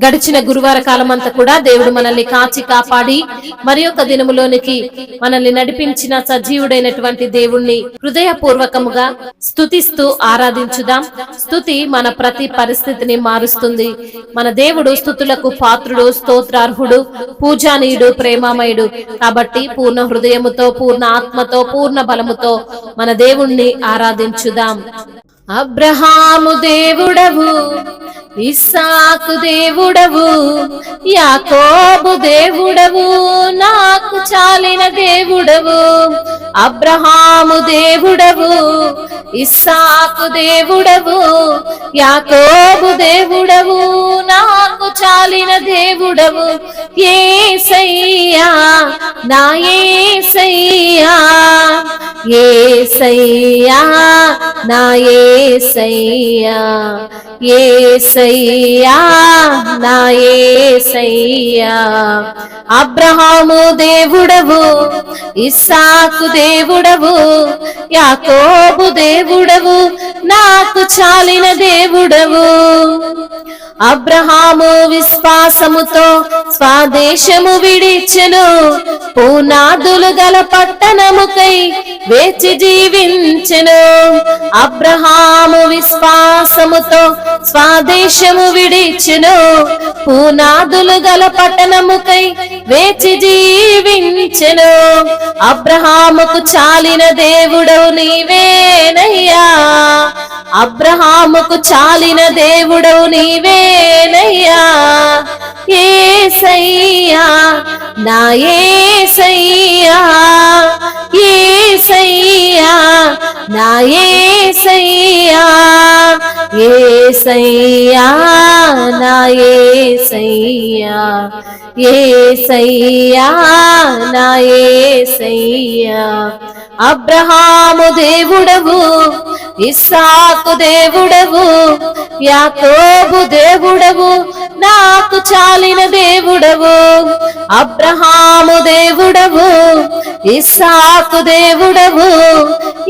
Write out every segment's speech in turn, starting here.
గడిచిన గురువార కాలం అంతా కూడా దేవుడు మనల్ని కాచి కాపాడి మరి ఒక దినములోనికి మనల్ని నడిపించిన సజీవుడైనటువంటి దేవుణ్ణి హృదయపూర్వకముగా స్తుతిస్తూ ఆరాధించుదాం. స్తుతి మన ప్రతి పరిస్థితిని మారుస్తుంది. మన దేవుడు స్తుతులకు పాత్రుడు, స్తోత్రార్హుడు, పూజానీయుడు, ప్రేమామయుడు. కాబట్టి పూర్ణ హృదయముతో, పూర్ణ ఆత్మతో, పూర్ణ బలముతో మన దేవుణ్ణి ఆరాధించుదాం. అబ్రహాము దేవుడవు, ఇస్సాకు దేవుడవు, యాకోబు దేవుడవు, నాకు చాలిన దేవుడవు. అబ్రహాము దేవుడవు, ఇస్సాకు దేవుడవు, యాకోబు దేవుడవు, నాకు చాలిన దేవుడవు. యేసయ్యా నా యేసయ్యా, యేసయ్యా నా యేసయ్యా, యేసయ్యా నా యేసయ్యా. అబ్రహాము దేవుడవు, ఇస్సాకు దేవుడవు, యాకోబు దేవుడవు, నాకు చాలిన దేవుడవు. అబ్రహాము విశ్వాసముతో స్వదేశము విడిచెను, పునాదులు గల పట్టణముకై వేచి జీవించెను. అబ్రహాము విశ్వాసముతో స్వదేశము విడిచెను, పునాదులు గల పట్టణముకై వేచి జీవించెను. అబ్రహాముకు చాలిన దేవుడవు నీవేనయ్యా, అబ్రహాముకు చాలిన దేవుడవు నీవేనయ్యా. యేసయ్యా నా యేసయ్యా, యేసయ్యా నా యేసయ్యా, యేసయ్యా నా యేసయ్యా, యేసయ్యా నా యేసయ్యా. అబ్రహాము దేవుడవు, ఇస్సాకు దేవుడవు, యాకోబు దేవుడవు, నాకు చాలిన దేవుడవు. అబ్రహాము దేవుడవు, ఇస్సాకు దేవుడవు,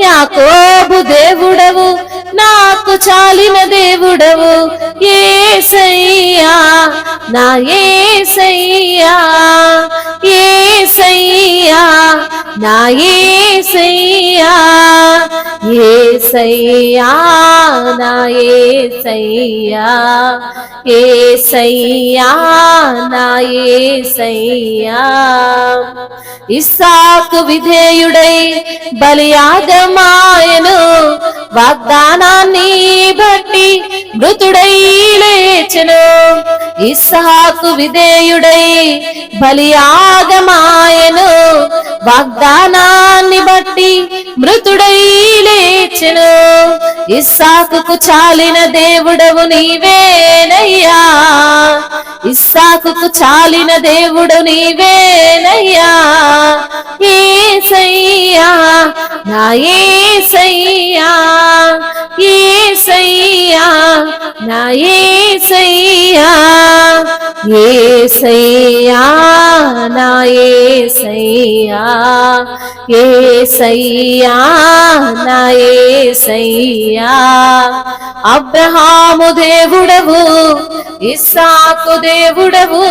యాకోబు దేవుడవు, నాకు చాలిన దేవుడవు. యేసయ్యా నా యేసయ్యా, యేసయ్యా నా యేసయ్యా, యేసయ్యా నా యేసయ్యా, యేసయ్యా నా యేసయ్యా. ఇస్సాకు విధేయుడై బలియాగమాయను, వాగ్దానాన్ని బట్టి మృతుడై లేచెను. ఇస్సాకు విధేయుడై బలియాగమాయను, వాగ్దానాన్ని బట్టి మృతుడై లేచెను. ఇస్సాకుకు చాలిన దేవుడవు నీవేనయ్యా, ఇస్సాకుకు చాలిన దేవుడు నీవేనయ్యా. యేసయ్యా నా యేసయ్యా, యేసయ్యా నా యేసయ్యా, యేసయ్యా నా యేసయ్యా, యేసయ్యా నా యేసయ్యా. అబ్రహాము దేవుడవు, ఇస్సాకు దేవుడవు,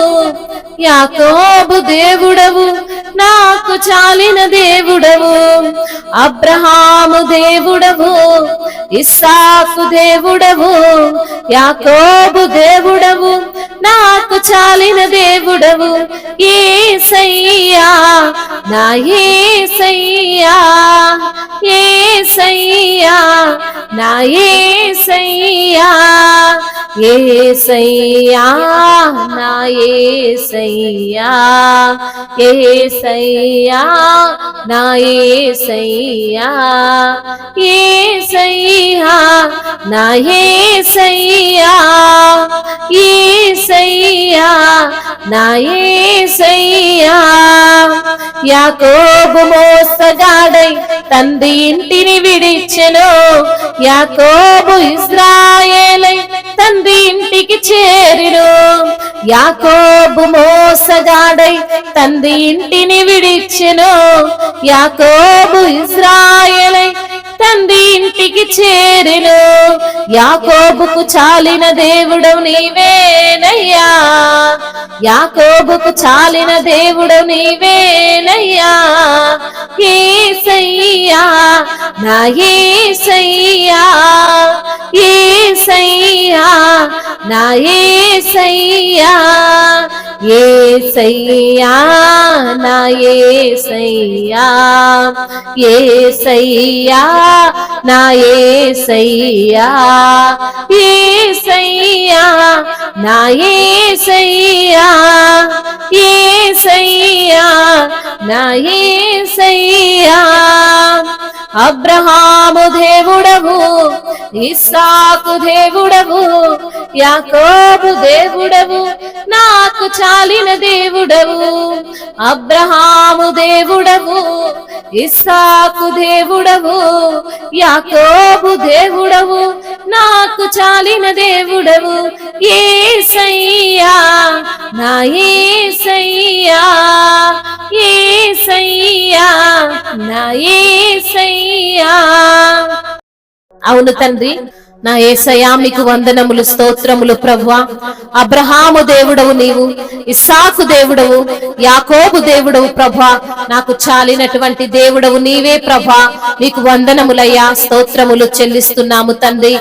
యాకోబు దేవుడవు, నాకు చాలిన దేవుడవు. అబ్రహాము దేవుడవు, ఇస్సాకు దేవుడవు, యాకోబు దేవుడవు, నాకు చాలిన దేవుడవు. యేసయ్యా నా యేసయ్యా, యేసయ్యా నా యేసయ్యా, యేసయ్యా నా యేసయ్యా, యేసయ్యా నా యేసయ్యా, యేసయ్యా నా యేసయ్యా, యేసయ్యా నా యేసయ్యా. యాకోబు మోసగాడై తండ్రి ఇంటిని విడిచెను, యాకోబు ఇశ్రాయేలై తండ్రి ఇంటికి చేరిను. యాకోబు మోసగాడై తండ్రి ఇంటిని విడిచెను, యాకోబు ఇశ్రాయేలై తండ్రి ఇంటికి చేరెను. యాకోబుకు చాలిన దేవుడవు నీవేనయ్యా, యాకోబుకు చాలిన దేవుడవు నీవేనయ్యా. యేసయ్యా నా యేసయ్యా, యేసయ్యా నా యేసయ్యా, యేసయ్యా నా యేసయ్యా, యేసయ్యా నా యేసయ్యా, యేసయ్యా నా యేసయ్యా, యేసయ్యా నా యేసయ్యా. అబ్రహాము దేవుడవు, ఇస్సాకు దేవుడవు, యాకోబు దేవుడవు, నాకు చాలిన దేవుడవు. అబ్రహాము దేవుడవు, ఇస్సాకు దేవుడవు, యాకోబు దేవుడవు, నాకు చాలిన దేవుడవు. యేసయ్యా నా యేసయ్యా, యేసయ్యా నా యేసయ్యా. అవును తండ్రి, నా యేసయ్యా మీకు వందనములు, స్తోత్రములు ప్రభువా. అబ్రహాము దేవుడవు నీవు, ఇస్సాకు దేవుడవు, యాకోబు దేవుడవు ప్రభువా, నాకు చాలినటువంటి దేవుడవు నీవే ప్రభువా. నీకు వందనములయ్యా, స్తోత్రములు చెల్లిస్తున్నాము తండ్రి.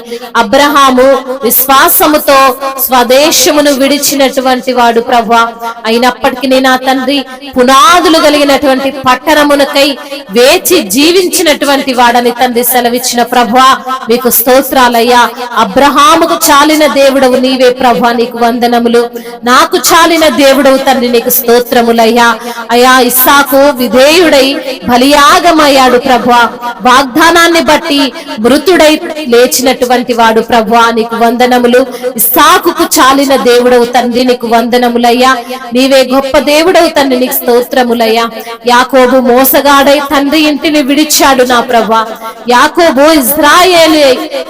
అబ్రహాము విశ్వాసముతో స్వదేశమును విడిచినటువంటి వాడు ప్రభువా. అయినప్పటికీ నా తండ్రి పునాదులు కలిగినటువంటి పట్టణమునకై వేచి జీవించినటువంటి వాడని తండ్రి సెలవిచ్చిన ప్రభువా, మీకు స్తోత్రాలయ్యా. అబ్రహాముకు చాలిన దేవుడవు నీవే ప్రభువా, నీకు వందనములు. నాకు చాలిన దేవుడవు తండ్రి, నీకు స్తోత్రములయ్యా. అయా ఇస్సాకు విధేయుడై బలియాగమయ్యాడు ప్రభువా, వాగ్దానాన్ని బట్టి మృతుడై లేచినటువంటి వాడు ప్రభువా, నీకు వందనములు. ఇస్సాకుకు చాలిన దేవుడవు తండ్రి, నీకు వందనములయ్యా. నీవే గొప్ప దేవుడవు తండ్రి, నీకు స్తోత్రములయ్యా. యాకోబు మోసగాడై తండ్రి ఇంటిని విడిచాడు నా ప్రభువా. యాకోబు ఇశ్రాయేలు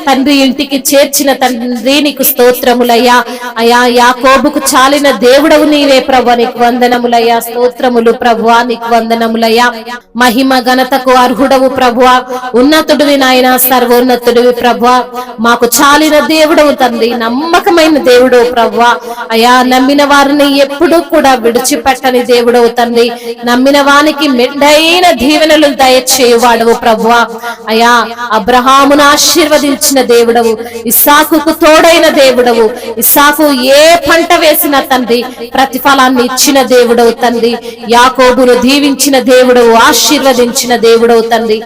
తండ్రి ఇంటికి చేర్చిన తండ్రి, నీకు స్తోత్రములయ్యా. అయా యాకోబుకు చాలిన దేవుడవు నీవే ప్రభువా, నీకు వందనములయ్యా. స్తోత్రములు ప్రభువా, నీకు వందనములయ్యా. మహిమ ఘనతకు అర్హుడవు ప్రభువా, ఉన్నతుడివి నాయన, సర్వోన్నతుడివి ప్రభువా. మాకు చాలిన దేవుడవు తండ్రి, నమ్మకమైన దేవుడవు ప్రభువా. అయా నమ్మిన వారిని ఎప్పుడూ కూడా విడిచిపెట్టని దేవుడవు తండ్రి, నమ్మిన వానికి మెండైన దీవెనలు దయచేయువాడవు ప్రభువా. అయా అబ్రహామును ఆశీర్వదించిన దేవుడవు, ఇస్సాకుకు తోడైన దేవుడవు. ఇస్సాకు ఏ పంట వేసిన తండ్రి ప్రతిఫలాన్ని ఇచ్చిన దేవుడవు తండ్రి. యాకోబును దీవించిన దేవుడవు, ఆశీర్వదించిన దేవుడవు తండ్రి.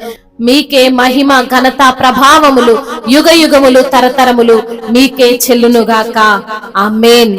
మీకే మహిమ ఘనత ప్రభావములు యుగ యుగములు తరతరములు మీకే చెల్లునుగాక. ఆమేన్.